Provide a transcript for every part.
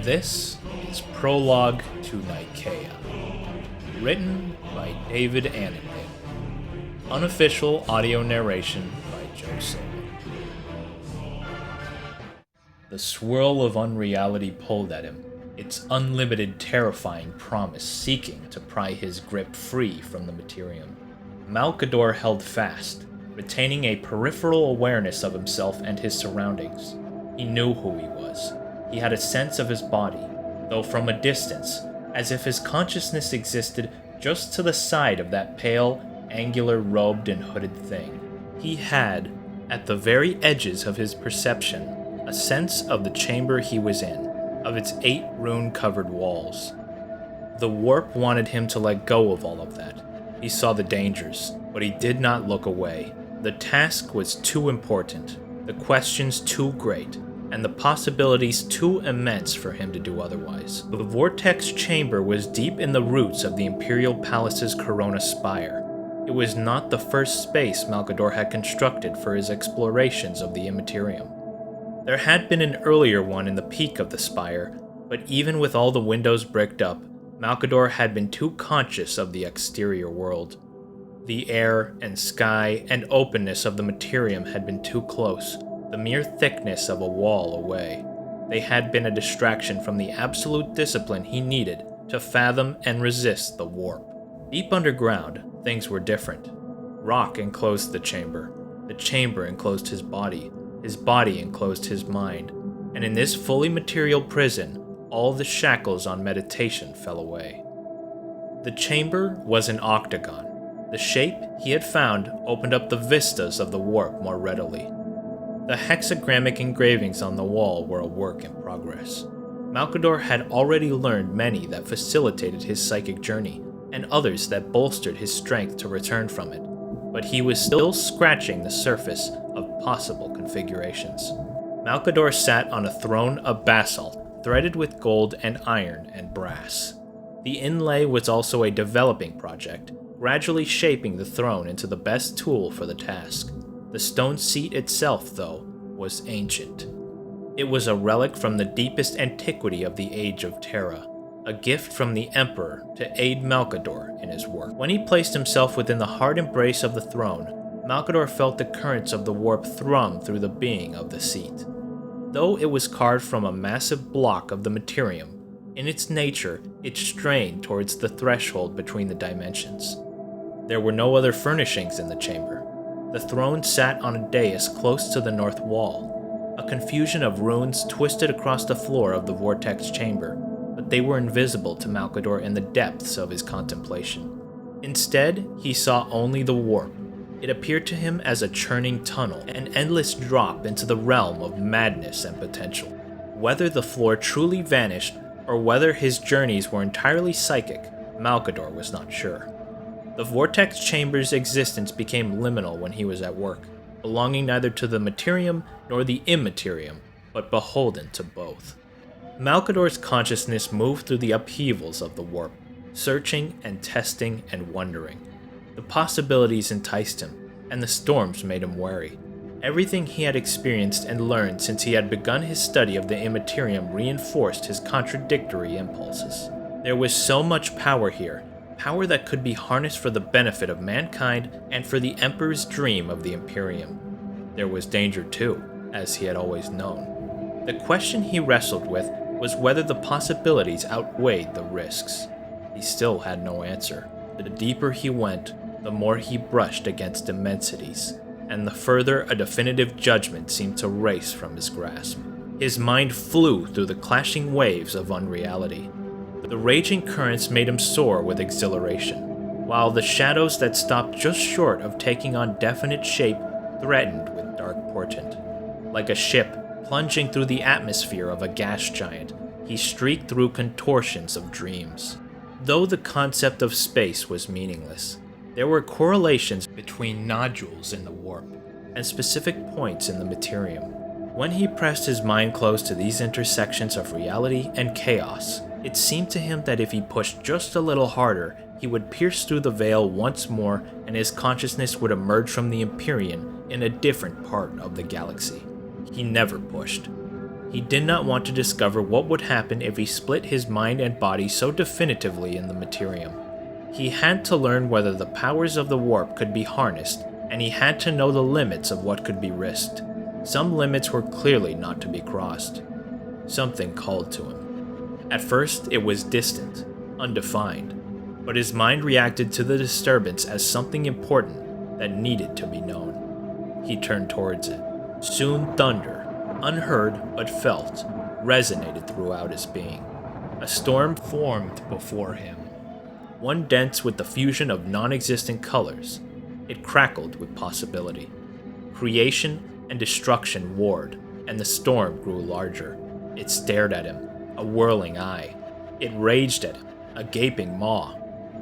This is Prologue to Nikaea, written by David Annandale. Unofficial audio narration by Joe Silva. The swirl of unreality pulled at him, its unlimited terrifying promise seeking to pry his grip free from the Imperium. Malcador held fast, retaining a peripheral awareness of himself and his surroundings. He knew who he was. He had a sense of his body, though from a distance, as if his consciousness existed just to the side of that pale, angular, robed and hooded thing. He had, at the very edges of his perception, a sense of the chamber he was in, of its 8 rune-covered walls. The warp wanted him to let go of all of that. He saw the dangers, but he did not look away. The task was too important, the questions too great, and the possibilities too immense for him to do otherwise. The vortex chamber was deep in the roots of the Imperial Palace's corona spire. It was not the first space Malcador had constructed for his explorations of the immaterium. There had been an earlier one in the peak of the spire, but even with all the windows bricked up, Malcador had been too conscious of the exterior world. The air and sky and openness of the Imperium had been too close, the mere thickness of a wall away. They had been a distraction from the absolute discipline he needed to fathom and resist the warp. Deep underground, things were different. Rock enclosed the chamber enclosed his body enclosed his mind, and in this fully material prison, all the shackles on meditation fell away. The chamber was an octagon. The shape he had found opened up the vistas of the warp more readily. The hexagrammic engravings on the wall were a work in progress. Malcador had already learned many that facilitated his psychic journey, and others that bolstered his strength to return from it, but he was still scratching the surface of possible configurations. Malcador sat on a throne of basalt, threaded with gold and iron and brass. The inlay was also a developing project, gradually shaping the throne into the best tool for the task. The stone seat itself, though, was ancient. It was a relic from the deepest antiquity of the age of Terra, a gift from the Emperor to aid Malcador in his work. When he placed himself within the hard embrace of the throne, Malcador felt the currents of the warp thrum through the being of the seat. Though it was carved from a massive block of the Imperium, in its nature, it strained towards the threshold between the dimensions. There were no other furnishings in the chamber. The throne sat on a dais close to the north wall. A confusion of runes twisted across the floor of the vortex chamber, but they were invisible to Malcador in the depths of his contemplation. Instead, he saw only the warp. It appeared to him as a churning tunnel, an endless drop into the realm of madness and potential. Whether the floor truly vanished, or whether his journeys were entirely psychic, Malcador was not sure. The vortex chamber's existence became liminal when he was at work, belonging neither to the materium nor the immaterium, but beholden to both. Malcador's consciousness moved through the upheavals of the warp, searching and testing and wondering. The possibilities enticed him, and the storms made him wary. Everything he had experienced and learned since he had begun his study of the immaterium reinforced his contradictory impulses. There was so much power here, power that could be harnessed for the benefit of mankind and for the Emperor's dream of the Imperium. There was danger too, as he had always known. The question he wrestled with was whether the possibilities outweighed the risks. He still had no answer. The deeper he went, the more he brushed against immensities, and the further a definitive judgment seemed to race from his grasp. His mind flew through the clashing waves of unreality. The raging currents made him soar with exhilaration, while the shadows that stopped just short of taking on definite shape threatened with dark portent. Like a ship plunging through the atmosphere of a gas giant, he streaked through contortions of dreams. Though the concept of space was meaningless, there were correlations between nodules in the warp and specific points in the materium. When he pressed his mind close to these intersections of reality and chaos, it seemed to him that if he pushed just a little harder, he would pierce through the veil once more and his consciousness would emerge from the Imperium in a different part of the galaxy. He never pushed. He did not want to discover what would happen if he split his mind and body so definitively in the Immaterium. He had to learn whether the powers of the warp could be harnessed, and he had to know the limits of what could be risked. Some limits were clearly not to be crossed. Something called to him. At first, it was distant, undefined, but his mind reacted to the disturbance as something important that needed to be known. He turned towards it. Soon thunder, unheard but felt, resonated throughout his being. A storm formed before him, one dense with the fusion of non-existent colors. It crackled with possibility. Creation and destruction warred, and the storm grew larger. It stared at him, a whirling eye. It raged at him, a gaping maw.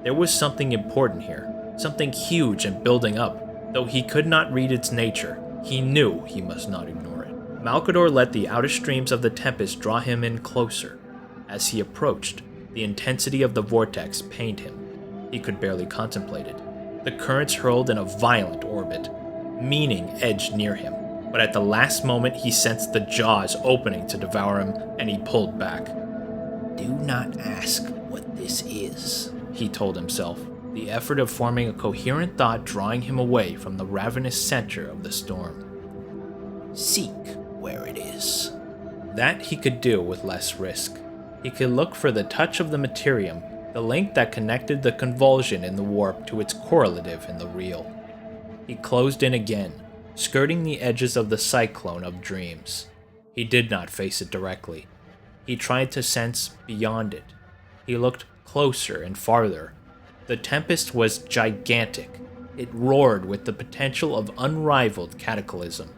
There was something important here, something huge and building up. Though he could not read its nature, he knew he must not ignore it. Malcador let the outer streams of the tempest draw him in closer. As he approached, the intensity of the vortex pained him. He could barely contemplate it. The currents hurled in a violent orbit. Meaning edged near him, but at the last moment he sensed the jaws opening to devour him, and he pulled back. "Do not ask what this is," he told himself, the effort of forming a coherent thought drawing him away from the ravenous center of the storm. "Seek where it is." That he could do with less risk. He could look for the touch of the Immaterium, the link that connected the convulsion in the warp to its correlative in the real. He closed in again, skirting the edges of the cyclone of dreams. He did not face it directly. He tried to sense beyond it. He looked closer and farther. The tempest was gigantic. It roared with the potential of unrivaled cataclysm.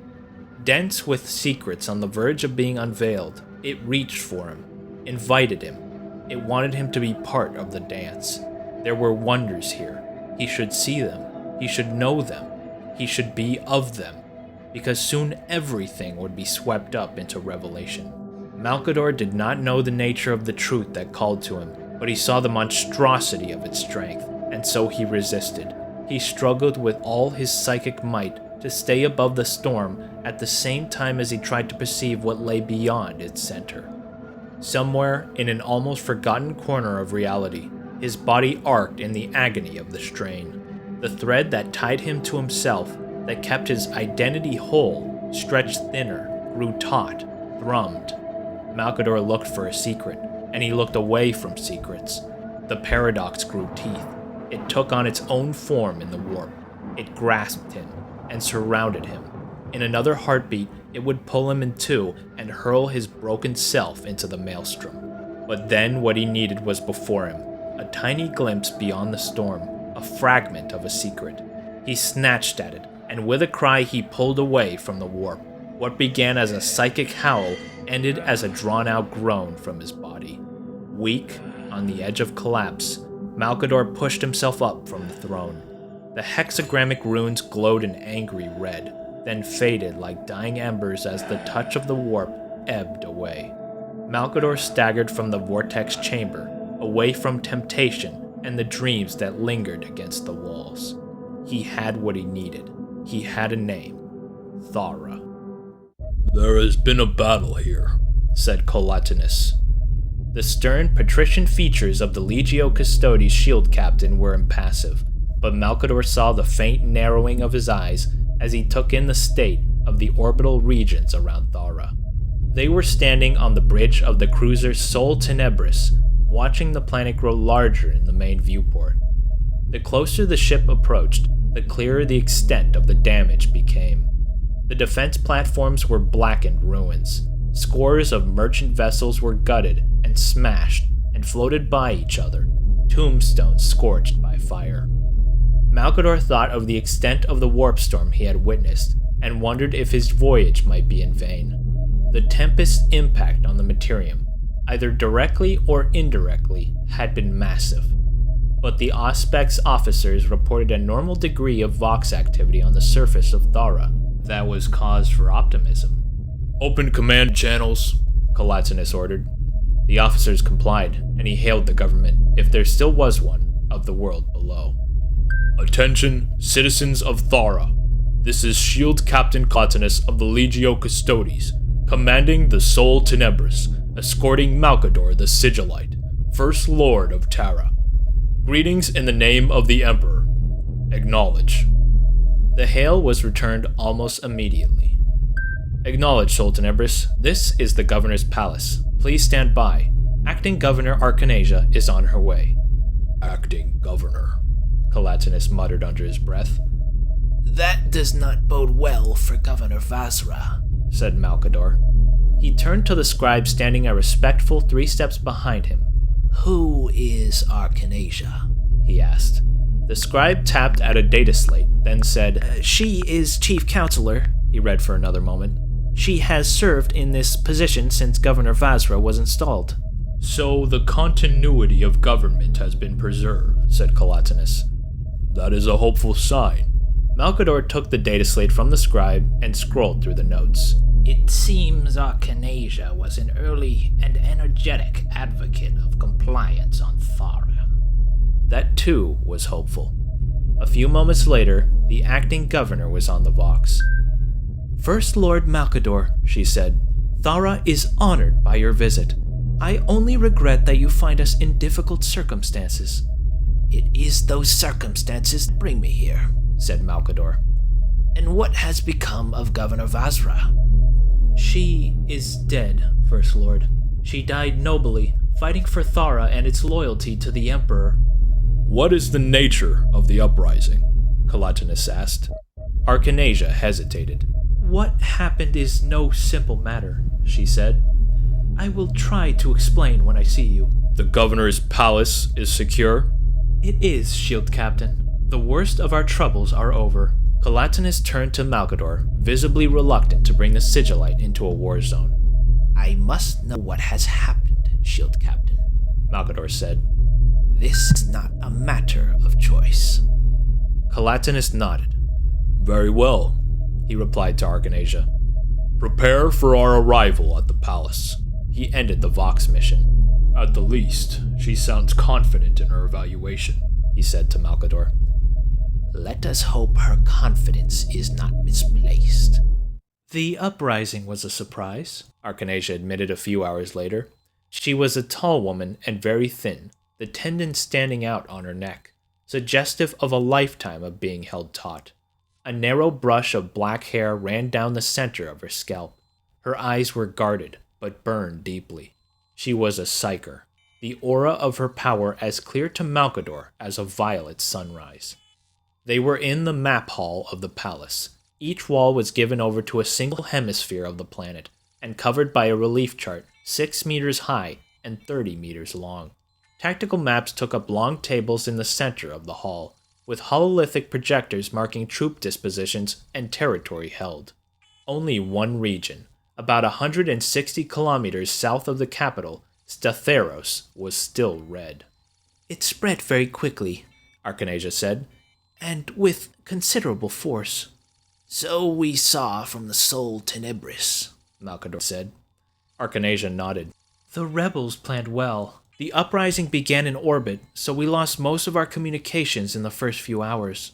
Dense with secrets on the verge of being unveiled, it reached for him, invited him. It wanted him to be part of the dance. There were wonders here. He should see them. He should know them. He should be of them, because soon everything would be swept up into revelation. Malcador did not know the nature of the truth that called to him, but he saw the monstrosity of its strength, and so he resisted. He struggled with all his psychic might to stay above the storm at the same time as he tried to perceive what lay beyond its center. Somewhere in an almost forgotten corner of reality, his body arced in the agony of the strain. The thread that tied him to himself, that kept his identity whole, stretched thinner, grew taut, thrummed. Malcador looked for a secret, and he looked away from secrets. The paradox grew teeth. It took on its own form in the warp. It grasped him and surrounded him. In another heartbeat, it would pull him in two and hurl his broken self into the maelstrom. But then what he needed was before him, a tiny glimpse beyond the storm, a fragment of a secret. He snatched at it, and with a cry he pulled away from the warp. What began as a psychic howl ended as a drawn-out groan from his body. Weak, on the edge of collapse, Malcador pushed himself up from the throne. The hexagrammic runes glowed an angry red, then faded like dying embers as the touch of the warp ebbed away. Malcador staggered from the vortex chamber, away from temptation and the dreams that lingered against the walls. He had what he needed. He had a name. Thawra. "There has been a battle here," said Colatinus. The stern patrician features of the Legio Custodes shield captain were impassive, but Malcador saw the faint narrowing of his eyes as he took in the state of the orbital regions around Thawra. They were standing on the bridge of the cruiser Sol Tenebris, watching the planet grow larger in the main viewport. The closer the ship approached, the clearer the extent of the damage became. The defense platforms were blackened ruins. Scores of merchant vessels were gutted and smashed and floated by each other, tombstones scorched by fire. Malcador thought of the extent of the warp storm he had witnessed, and wondered if his voyage might be in vain. The tempest's impact on the Immaterium, either directly or indirectly, had been massive. But the Auspex officers reported a normal degree of Vox activity on the surface of Thawra. That was cause for optimism. "Open command channels," Colatinus ordered. The officers complied, and he hailed the government, if there still was one, of the world below. "Attention, citizens of Thawra. This is Shield Captain Colatinus of the Legio Custodes. Commanding the Sol Tenebris, escorting Malcador the Sigillite, First Lord of Terra. Greetings in the name of the Emperor. Acknowledge. The hail was returned almost immediately. Acknowledge, Sol Tenebris. This is the Governor's Palace. Please stand by. Acting Governor Archanasia is on her way. Acting Governor, Calatinus muttered under his breath. That does not bode well for Governor Thawra, said Malcador. He turned to the scribe standing a respectful 3 steps behind him. Who is Archanasia? He asked. The scribe tapped at a data slate, then said, She is Chief Counselor, he read for another moment. She has served in this position since Governor Thawra was installed. So the continuity of government has been preserved, said Calatinus. That is a hopeful sign. Malcador took the data slate from the scribe and scrolled through the notes. It seems Archanasia was an early and energetic advocate of compliance on Thawra. That too was hopeful. A few moments later, the acting governor was on the Vox. First Lord Malcador, she said, Thawra is honored by your visit. I only regret that you find us in difficult circumstances. It is those circumstances that bring me here, said Malcador. And what has become of Governor Thawra? She is dead, First Lord. She died nobly, fighting for Thawra and its loyalty to the Emperor. What is the nature of the uprising? Calatinus asked. Archanasia hesitated. What happened is no simple matter, she said. I will try to explain when I see you. The governor's palace is secure? It is, Shield Captain. The worst of our troubles are over. Calatinus turned to Malcador, visibly reluctant to bring the Sigillite into a war zone. I must know what has happened, Shield Captain, Malcador said. This is not a matter of choice. Calatinus nodded. Very well, he replied to Archanasia. Prepare for our arrival at the palace. He ended the Vox mission. At the least, she sounds confident in her evaluation, he said to Malcador. Let us hope her confidence is not misplaced. The uprising was a surprise, Archanasia admitted a few hours later. She was a tall woman and very thin, the tendons standing out on her neck, suggestive of a lifetime of being held taut. A narrow brush of black hair ran down the center of her scalp. Her eyes were guarded, but burned deeply. She was a psyker, the aura of her power as clear to Malcador as a violet sunrise. They were in the map hall of the palace. Each wall was given over to a single hemisphere of the planet, and covered by a relief chart 6 meters high and 30 meters long. Tactical maps took up long tables in the center of the hall, with hololithic projectors marking troop dispositions and territory held. Only one region, about 160 kilometers south of the capital, Statheros, was still red. It spread very quickly, Archanasia said, and with considerable force. So we saw from the Sol Tenebris, Malcador said. Archanasia nodded. The rebels planned well. The uprising began in orbit, so we lost most of our communications in the first few hours.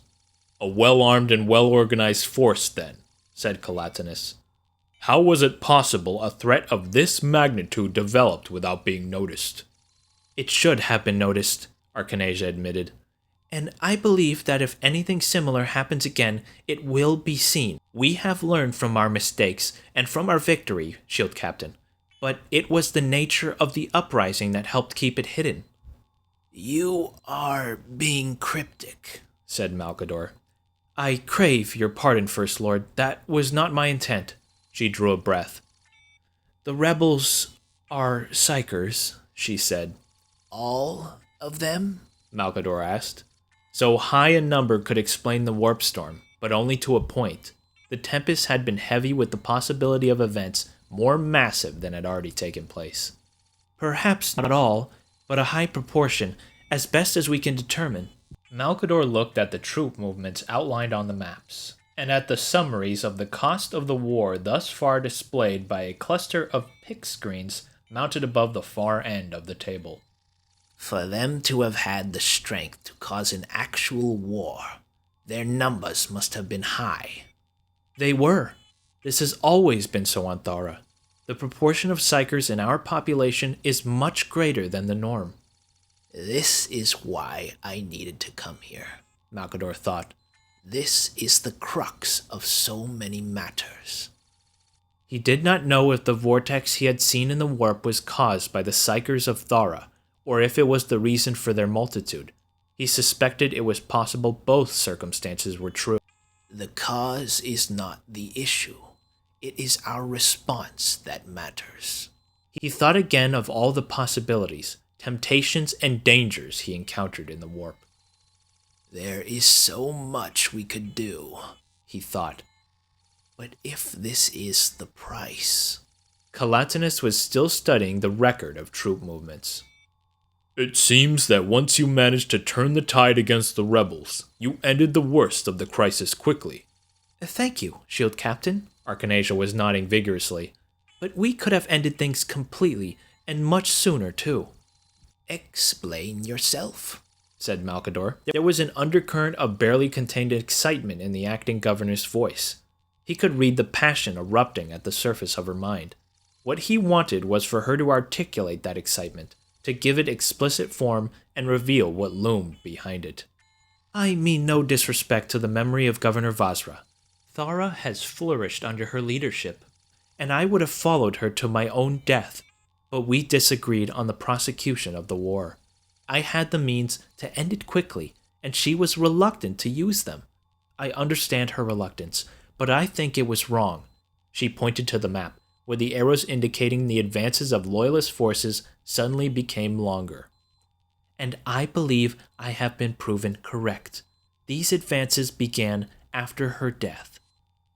A well-armed and well-organized force, then, said Calatinus. How was it possible a threat of this magnitude developed without being noticed? It should have been noticed, Archanasia admitted. And I believe that if anything similar happens again, it will be seen. We have learned from our mistakes and from our victory, Shield Captain. But it was the nature of the uprising that helped keep it hidden. You are being cryptic, said Malcador. I crave your pardon, First Lord. That was not my intent. She drew a breath. The rebels are psykers, she said. All of them? Malcador asked. So high a number could explain the warp storm, but only to a point. The tempest had been heavy with the possibility of events more massive than had already taken place. Perhaps not all, but a high proportion, as best as we can determine. Malcador looked at the troop movements outlined on the maps, and at the summaries of the cost of the war thus far displayed by a cluster of pick screens mounted above the far end of the table. For them to have had the strength to cause an actual war, their numbers must have been high. They were. This has always been so on Thawra. The proportion of psykers in our population is much greater than the norm. This is why I needed to come here, Malcador thought. This is the crux of so many matters. He did not know if the vortex he had seen in the warp was caused by the psykers of Thawra, or if it was the reason for their multitude. He suspected it was possible both circumstances were true. The cause is not the issue. It is our response that matters. He thought again of all the possibilities, temptations, and dangers he encountered in the warp. There is so much we could do, he thought. But if this is the price... Calatinus was still studying the record of troop movements. It seems that once you managed to turn the tide against the rebels, you ended the worst of the crisis quickly. Thank you, Shield Captain. Archanasia was nodding vigorously. But we could have ended things completely, and much sooner, too. Explain yourself, said Malcador. There was an undercurrent of barely contained excitement in the acting governor's voice. He could read the passion erupting at the surface of her mind. What he wanted was for her to articulate that excitement, to give it explicit form and reveal what loomed behind it. I mean no disrespect to the memory of Governor Vazra. Thawra has flourished under her leadership, and I would have followed her to my own death, but we disagreed on the prosecution of the war. I had the means to end it quickly, and she was reluctant to use them. I understand her reluctance, but I think it was wrong. She pointed to the map, where the arrows indicating the advances of Loyalist forces suddenly became longer. And I believe I have been proven correct. These advances began after her death.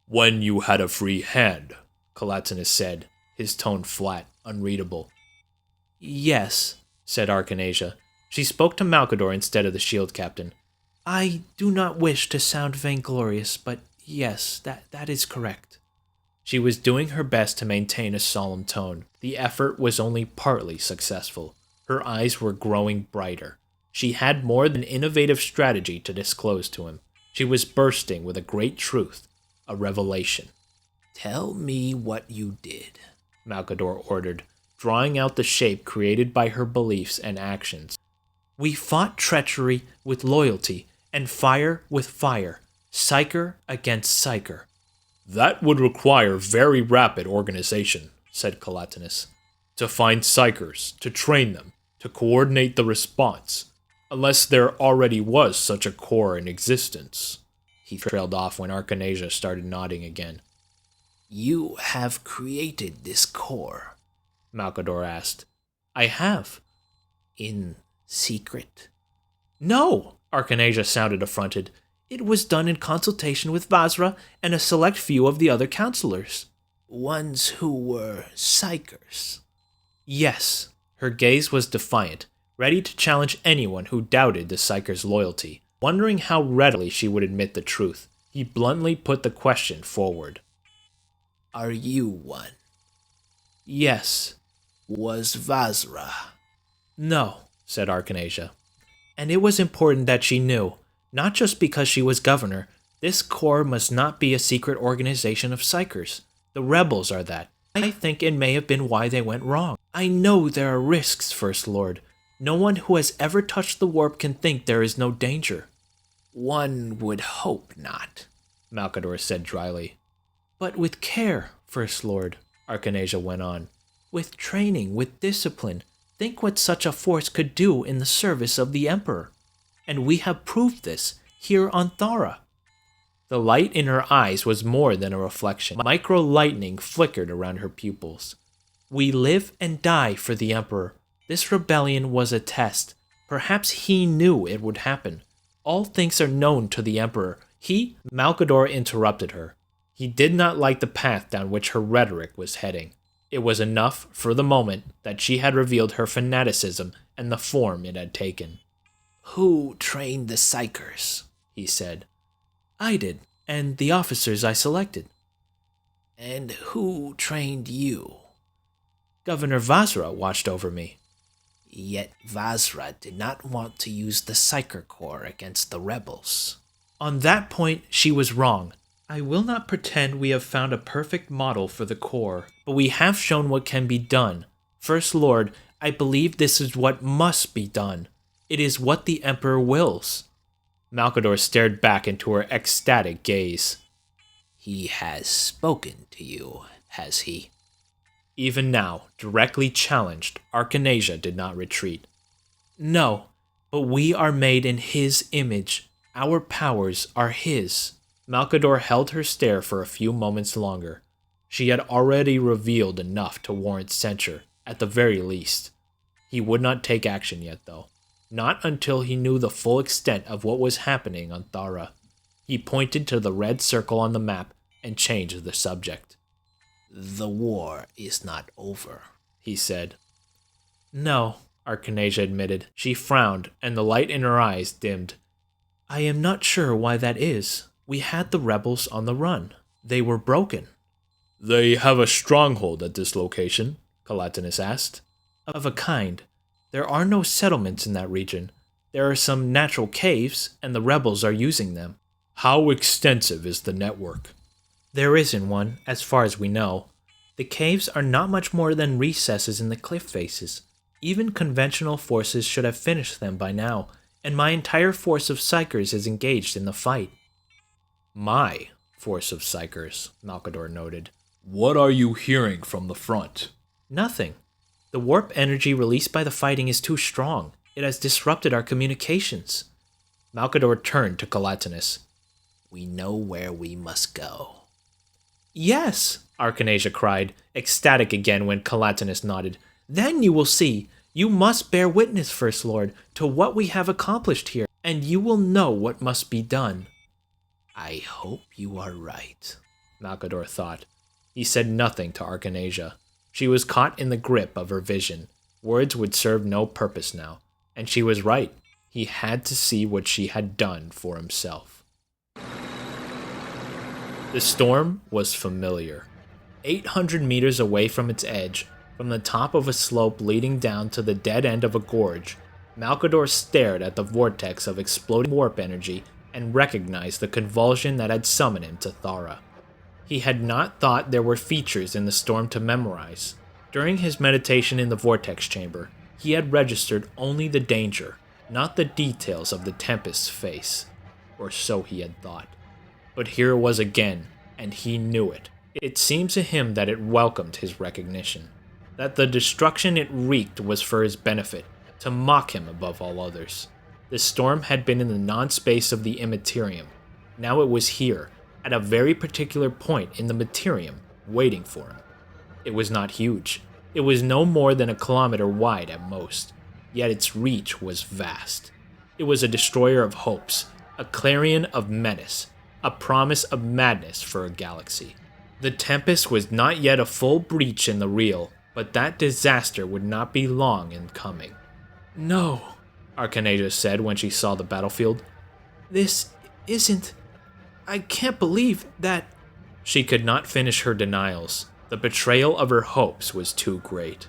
When you had a free hand, Calatinus said, his tone flat, unreadable. Yes, said Archanasia. She spoke to Malcador instead of the shield captain. I do not wish to sound vainglorious, but yes, that is correct. She was doing her best to maintain a solemn tone. The effort was only partly successful. Her eyes were growing brighter. She had more than innovative strategy to disclose to him. She was bursting with a great truth, a revelation. Tell me what you did, Malcador ordered, drawing out the shape created by her beliefs and actions. We fought treachery with loyalty, and fire with fire, psyker against psyker. That would require very rapid organization, said Calatinus. To find psykers, to train them, to coordinate the response, unless there already was such a corps in existence. He trailed off when Archanasia started nodding again. You have created this corps, Malcador asked. I have. In secret? No, Archanasia sounded affronted. It was done in consultation with Vazra and a select few of the other counselors. Ones who were psykers? Yes. Her gaze was defiant, ready to challenge anyone who doubted the psyker's loyalty. Wondering how readily she would admit the truth, he bluntly put the question forward. Are you one? Yes. Was Vazra? No, said Archanasia. And it was important that she knew, not just because she was governor, this corps must not be a secret organization of psykers. The rebels are that. I think it may have been why they went wrong. I know there are risks, First Lord. No one who has ever touched the warp can think there is no danger. One would hope not, Malcador said dryly. But with care, First Lord, Archanasia went on. With training, with discipline, think what such a force could do in the service of the Emperor. And we have proved this, here on Thawra. The light in her eyes was more than a reflection. Micro-lightning flickered around her pupils. We live and die for the Emperor. This rebellion was a test. Perhaps he knew it would happen. All things are known to the Emperor. Malcador interrupted her. He did not like the path down which her rhetoric was heading. It was enough, for the moment, that she had revealed her fanaticism and the form it had taken. Who trained the psykers? He said. I did, and the officers I selected. And who trained you? Governor Vazra watched over me. Yet Vazra did not want to use the psyker corps against the rebels. On that point, she was wrong. I will not pretend we have found a perfect model for the corps, but we have shown what can be done. First Lord, I believe this is what must be done. It is what the Emperor wills. Malcador stared back into her ecstatic gaze. He has spoken to you, has he? Even now, directly challenged, Archanasia did not retreat. No, but we are made in his image. Our powers are his. Malcador held her stare for a few moments longer. She had already revealed enough to warrant censure, at the very least. He would not take action yet, though. Not until he knew the full extent of what was happening on Thawra. He pointed to the red circle on the map and changed the subject. The war is not over, he said. No, Archanasia admitted. She frowned, and the light in her eyes dimmed. I am not sure why that is. We had the rebels on the run. They were broken. They have a stronghold at this location? Calatinus asked. Of a kind. There are no settlements in that region. There are some natural caves, and the rebels are using them. How extensive is the network? There isn't one, as far as we know. The caves are not much more than recesses in the cliff faces. Even conventional forces should have finished them by now, and my entire force of psykers is engaged in the fight. My force of psykers, Malcador noted. What are you hearing from the front? Nothing. The warp energy released by the fighting is too strong. It has disrupted our communications. Malcador turned to Calatinus. We know where we must go. Yes, Archanasia cried, ecstatic again when Calatinus nodded. Then you will see. You must bear witness, First Lord, to what we have accomplished here, and you will know what must be done. I hope you are right, Malcador thought. He said nothing to Archanasia. She was caught in the grip of her vision. Words would serve no purpose now, and she was right. He had to see what she had done for himself. The storm was familiar. 800 meters away from its edge, from the top of a slope leading down to the dead end of a gorge, Malcador stared at the vortex of exploding warp energy and recognized the convulsion that had summoned him to Thawra. He had not thought there were features in the storm to memorize. During his meditation in the vortex chamber, he had registered only the danger, not the details of the tempest's face. Or so he had thought. But here it was again, and he knew it. It seemed to him that it welcomed his recognition, that the destruction it wreaked was for his benefit, to mock him above all others. The storm had been in the non-space of the immaterium. Now it was here, at a very particular point in the materium, waiting for him. It was not huge. It was no more than a kilometer wide at most, yet its reach was vast. It was a destroyer of hopes, a clarion of menace, a promise of madness for a galaxy. The tempest was not yet a full breach in the real, but that disaster would not be long in coming. No, Archanasia said when she saw the battlefield. This isn't... I can't believe that... She could not finish her denials. The betrayal of her hopes was too great.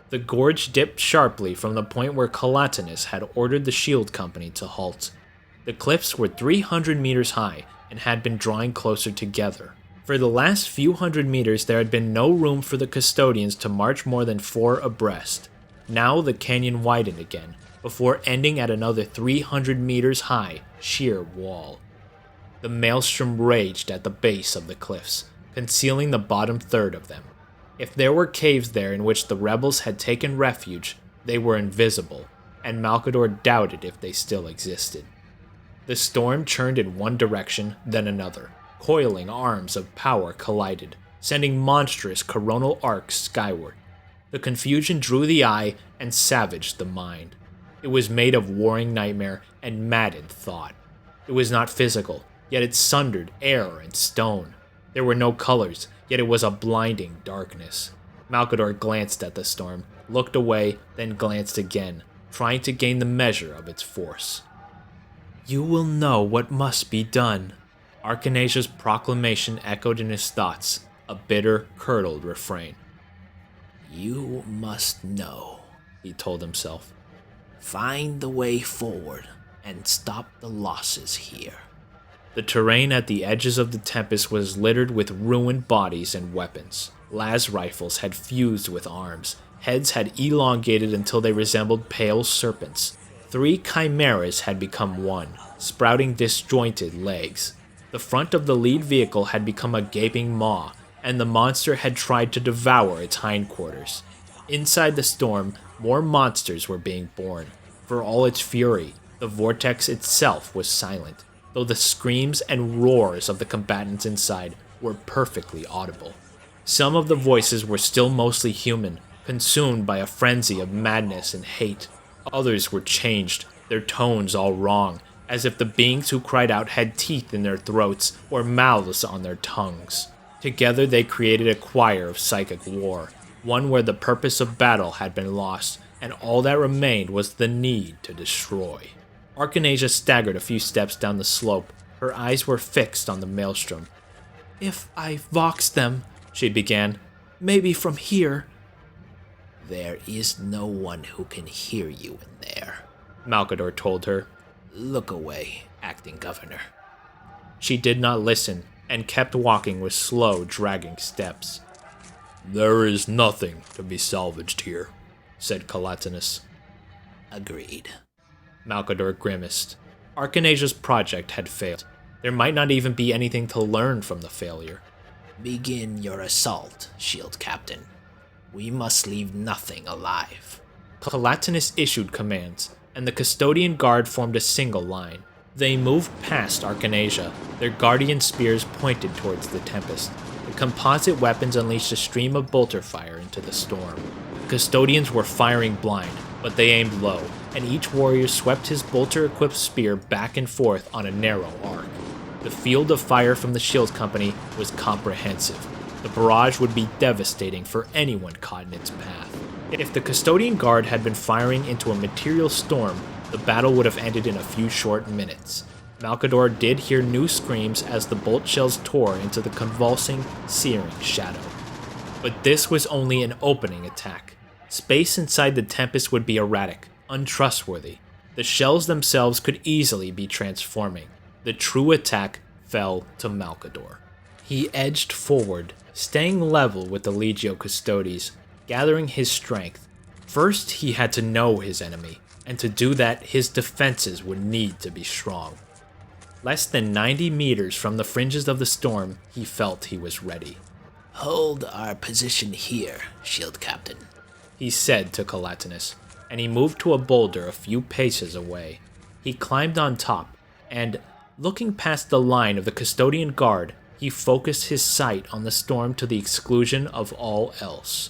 The gorge dipped sharply from the point where Calatinus had ordered the shield company to halt. The cliffs were 300 meters high and had been drawing closer together. For the last few hundred meters there had been no room for the custodians to march more than 4 abreast. Now the canyon widened again, before ending at another 300 meters high, sheer wall. The maelstrom raged at the base of the cliffs, concealing the bottom third of them. If there were caves there in which the rebels had taken refuge, they were invisible, and Malcador doubted if they still existed. The storm churned in one direction, then another. Coiling arms of power collided, sending monstrous coronal arcs skyward. The confusion drew the eye and savaged the mind. It was made of warring nightmare and maddened thought. It was not physical, yet it sundered air and stone. There were no colors, yet it was a blinding darkness. Malcador glanced at the storm, looked away, then glanced again, trying to gain the measure of its force. You will know what must be done. Archanasia's proclamation echoed in his thoughts, a bitter, curdled refrain. You must know, he told himself. Find the way forward and stop the losses here. The terrain at the edges of the Tempest was littered with ruined bodies and weapons. Las rifles had fused with arms. Heads had elongated until they resembled pale serpents. 3 chimeras had become one, sprouting disjointed legs. The front of the lead vehicle had become a gaping maw, and the monster had tried to devour its hindquarters. Inside the storm, more monsters were being born. For all its fury, the vortex itself was silent, though the screams and roars of the combatants inside were perfectly audible. Some of the voices were still mostly human, consumed by a frenzy of madness and hate. Others were changed, their tones all wrong, as if the beings who cried out had teeth in their throats or mouths on their tongues. Together they created a choir of psychic war, one where the purpose of battle had been lost, and all that remained was the need to destroy. Archanasia staggered a few steps down the slope. Her eyes were fixed on the maelstrom. "If I vox them," she began, "maybe from here." "There is no one who can hear you in there," Malcador told her. "Look away, acting governor." She did not listen, and kept walking with slow, dragging steps. "There is nothing to be salvaged here," said Calatinus. "Agreed." Malcador grimaced. Archanasia's project had failed. There might not even be anything to learn from the failure. "Begin your assault, Shield Captain. We must leave nothing alive." Calatinus issued commands, and the custodian guard formed a single line. They moved past Archanasia, their guardian spears pointed towards the Tempest. The composite weapons unleashed a stream of bolter fire into the storm. The custodians were firing blind, but they aimed low, and each warrior swept his bolter-equipped spear back and forth on a narrow arc. The field of fire from the Shield Company was comprehensive. The barrage would be devastating for anyone caught in its path. If the custodian guard had been firing into a material storm, the battle would have ended in a few short minutes. Malcador did hear new screams as the bolt shells tore into the convulsing, searing shadow. But this was only an opening attack. Space inside the Tempest would be erratic, untrustworthy. The shells themselves could easily be transforming. The true attack fell to Malcador. He edged forward, staying level with the Legio Custodes, gathering his strength. First, he had to know his enemy, and to do that, his defenses would need to be strong. Less than 90 meters from the fringes of the storm, he felt he was ready. "Hold our position here, Shield Captain," he said to Calatinus, and he moved to a boulder a few paces away. He climbed on top, and, looking past the line of the custodian guard, he focused his sight on the storm to the exclusion of all else.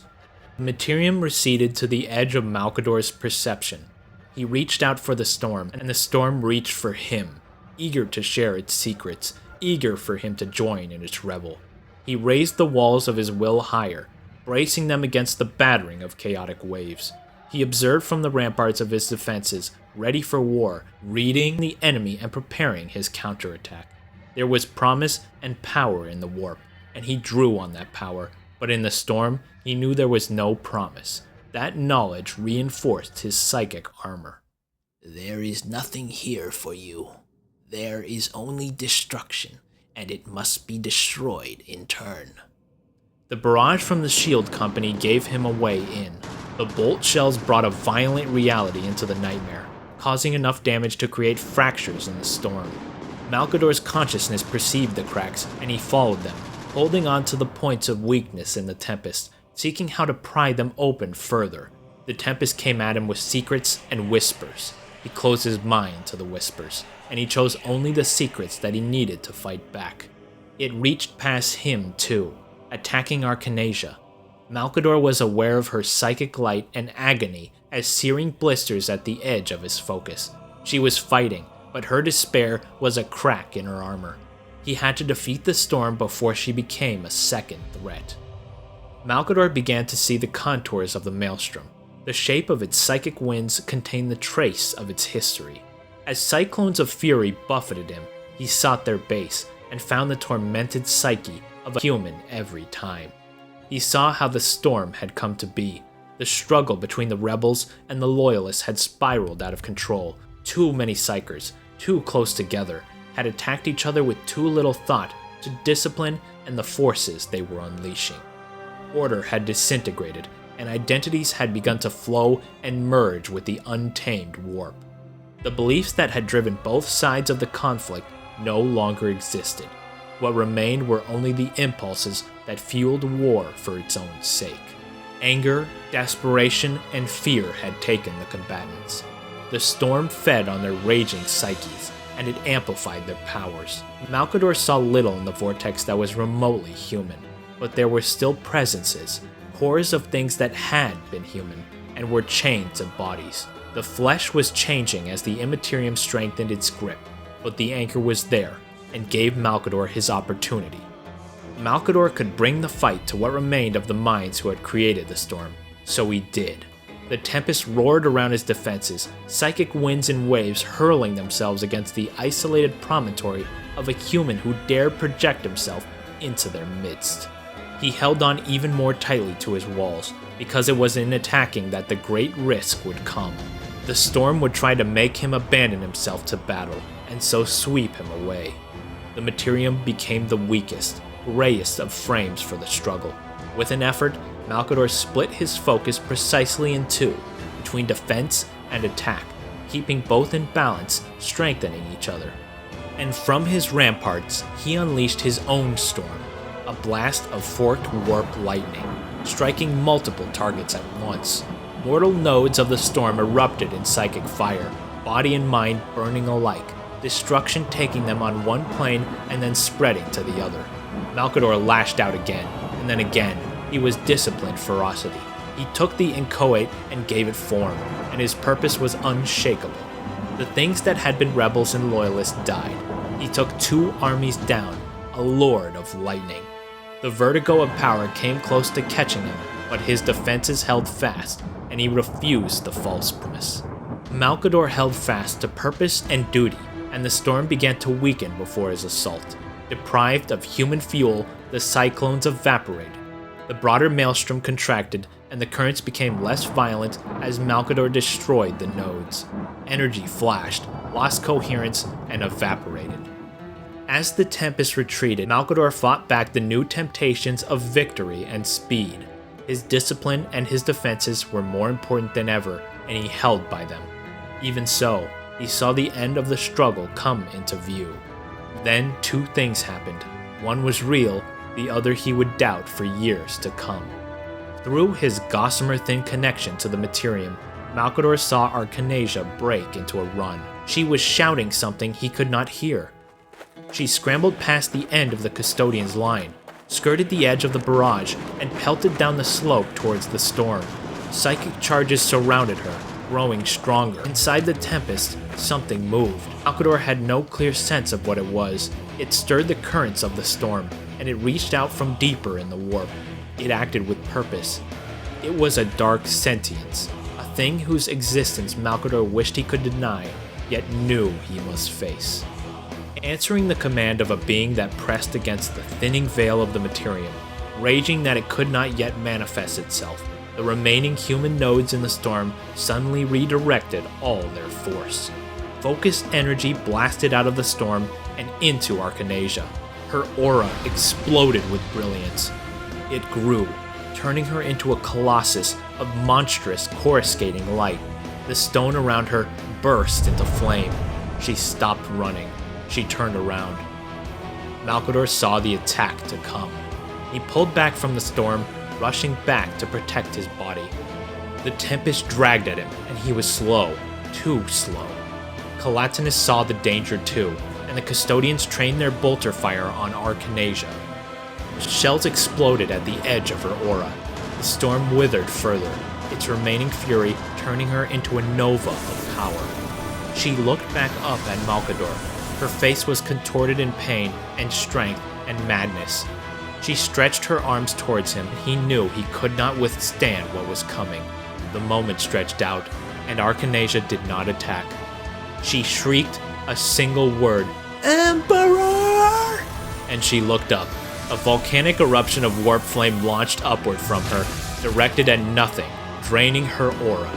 The immaterium receded to the edge of Malcador's perception. He reached out for the storm, and the storm reached for him, eager to share its secrets, eager for him to join in its revel. He raised the walls of his will higher, bracing them against the battering of chaotic waves. He observed from the ramparts of his defenses, ready for war, reading the enemy and preparing his counterattack. There was promise and power in the warp, and he drew on that power, but in the storm, he knew there was no promise. That knowledge reinforced his psychic armor. "There is nothing here for you. There is only destruction, and it must be destroyed in turn." The barrage from the Shield Company gave him a way in. The bolt shells brought a violent reality into the nightmare, causing enough damage to create fractures in the storm. Malcador's consciousness perceived the cracks, and he followed them, holding on to the points of weakness in the Tempest, seeking how to pry them open further. The Tempest came at him with secrets and whispers. He closed his mind to the whispers, and he chose only the secrets that he needed to fight back. It reached past him, too, attacking Archanasia. Malcador was aware of her psychic light and agony as searing blisters at the edge of his focus. She was fighting, but her despair was a crack in her armor. He had to defeat the storm before she became a second threat. Malcador began to see the contours of the maelstrom. The shape of its psychic winds contained the trace of its history. As cyclones of fury buffeted him, he sought their base and found the tormented psyche of a human every time. He saw how the storm had come to be. The struggle between the rebels and the loyalists had spiraled out of control. Too many psykers, too close together, had attacked each other with too little thought to discipline and the forces they were unleashing. Order had disintegrated, and identities had begun to flow and merge with the untamed warp. The beliefs that had driven both sides of the conflict no longer existed. What remained were only the impulses that fueled war for its own sake. Anger, desperation, and fear had taken the combatants. The storm fed on their raging psyches, and it amplified their powers. Malcador saw little in the vortex that was remotely human, but there were still presences, cores of things that had been human, and were chained to bodies. The flesh was changing as the immaterium strengthened its grip, but the anchor was there, and gave Malcador his opportunity. Malcador could bring the fight to what remained of the minds who had created the storm, so he did. The tempest roared around his defenses, psychic winds and waves hurling themselves against the isolated promontory of a human who dared project himself into their midst. He held on even more tightly to his walls, because it was in attacking that the great risk would come. The storm would try to make him abandon himself to battle, and so sweep him away. The Immaterium became the weakest, grayest of frames for the struggle. With an effort, Malcador split his focus precisely in two, between defense and attack, keeping both in balance, strengthening each other. And from his ramparts, he unleashed his own storm, a blast of forked warp lightning, striking multiple targets at once. Mortal nodes of the storm erupted in psychic fire, body and mind burning alike, destruction taking them on one plane and then spreading to the other. Malcador lashed out again, and then again. He was disciplined ferocity. He took the inchoate and gave it form, and his purpose was unshakable. The things that had been rebels and loyalists died. He took 2 armies down, a lord of lightning. The vertigo of power came close to catching him, but his defenses held fast, and he refused the false premise. Malcador held fast to purpose and duty, and the storm began to weaken before his assault. Deprived of human fuel, the cyclones evaporated. The broader maelstrom contracted, and the currents became less violent as Malcador destroyed the nodes. Energy flashed, lost coherence, and evaporated. As the tempest retreated, Malcador fought back the new temptations of victory and speed. His discipline and his defenses were more important than ever, and he held by them. Even so, he saw the end of the struggle come into view. Then 2 things happened. One was real, the other he would doubt for years to come. Through his gossamer-thin connection to the Immaterium, Malcador saw Archanasia break into a run. She was shouting something he could not hear. She scrambled past the end of the custodian's line, skirted the edge of the barrage, and pelted down the slope towards the storm. Psychic charges surrounded her, growing stronger. Inside the tempest, something moved. Malcador had no clear sense of what it was. It stirred the currents of the storm, and it reached out from deeper in the warp. It acted with purpose. It was a dark sentience, a thing whose existence Malcador wished he could deny, yet knew he must face. Answering the command of a being that pressed against the thinning veil of the Immaterium, raging that it could not yet manifest itself, the remaining human nodes in the storm suddenly redirected all their force. Focused energy blasted out of the storm and into Archanasia. Her aura exploded with brilliance. It grew, turning her into a colossus of monstrous, coruscating light. The stone around her burst into flame. She stopped running. She turned around. Malcador saw the attack to come. He pulled back from the storm, rushing back to protect his body. The tempest dragged at him, and he was slow, too slow. Calatinus saw the danger too, and the custodians trained their bolter fire on Archanasia. Shells exploded at the edge of her aura. The storm withered further, its remaining fury turning her into a nova of power. She looked back up at Malcador. Her face was contorted in pain and strength and madness. She stretched her arms towards him, and he knew he could not withstand what was coming. The moment stretched out, and Archanasia did not attack. She shrieked a single word, "Emperor!" and she looked up. A volcanic eruption of warp flame launched upward from her, directed at nothing, draining her aura.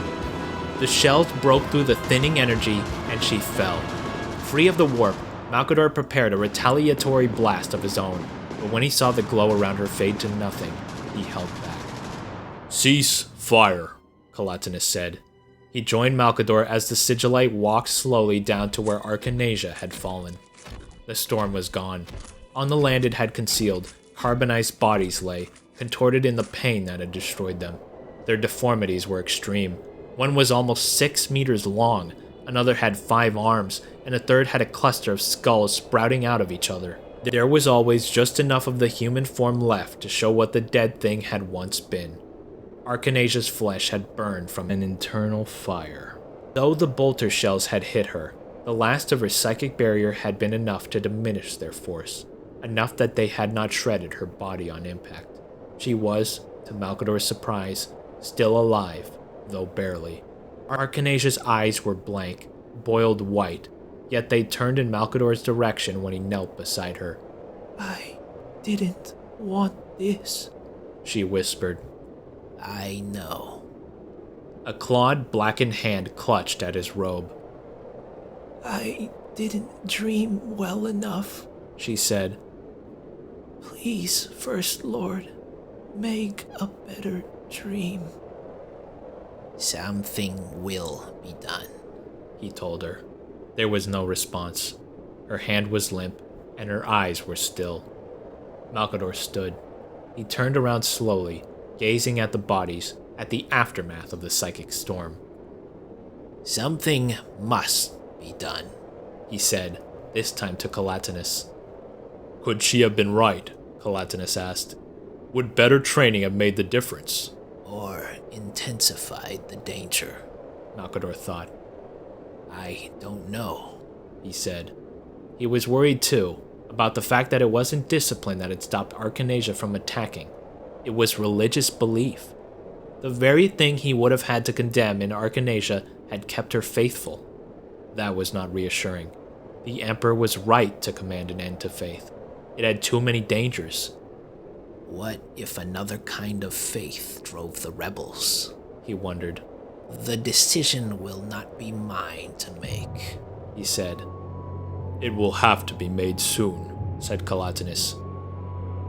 The shells broke through the thinning energy, and she fell. Free of the warp, Malcador prepared a retaliatory blast of his own, but when he saw the glow around her fade to nothing, he held back. Cease fire, Calatinus said. He joined Malcador as the Sigillite walked slowly down to where Archanasia had fallen. The storm was gone. On the land it had concealed, carbonized bodies lay, contorted in the pain that had destroyed them. Their deformities were extreme. One was almost 6 meters long, another had 5 arms, and a third had a cluster of skulls sprouting out of each other. There was always just enough of the human form left to show what the dead thing had once been. Archanasia's flesh had burned from an internal fire. Though the bolter shells had hit her, the last of her psychic barrier had been enough to diminish their force, enough that they had not shredded her body on impact. She was, to Malcador's surprise, still alive, though barely. Archanasia's eyes were blank, boiled white, yet they turned in Malcador's direction when he knelt beside her. "I didn't want this," she whispered. "I know." A clawed, blackened hand clutched at his robe. "I didn't dream well enough," she said. "Please, First Lord, make a better dream." "Something will be done," he told her. There was no response. Her hand was limp, and her eyes were still. Malcador stood. He turned around slowly, gazing at the bodies, at the aftermath of the psychic storm. "Something must be done," he said, this time to Calatinus. Could she have been right? Calatinus asked. Would better training have made the difference? "Or intensified the danger," Malcador thought. "I don't know," he said. He was worried too, about the fact that it wasn't discipline that had stopped Archanasia from attacking. It was religious belief. The very thing he would have had to condemn in Archanasia had kept her faithful. That was not reassuring. The Emperor was right to command an end to faith. It had too many dangers. "What if another kind of faith drove the rebels?" he wondered. "The decision will not be mine to make," he said. It will have to be made soon, said Calatinus.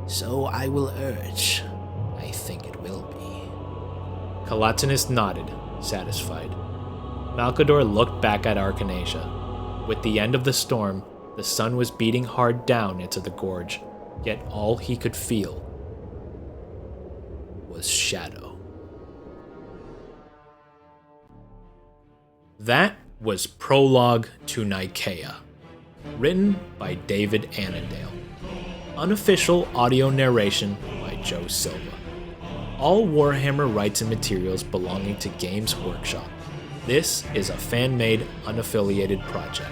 "So I will urge. I think it will be." Calatinus nodded, satisfied. Malcador looked back at Archanasia. With the end of the storm, the sun was beating hard down into the gorge, yet all he could feel was shadow. That was Prologue to Nikaea, written by David Annandale. Unofficial audio narration by Joe Silva. All Warhammer rights and materials belonging to Games Workshop. This is a fan-made, unaffiliated project.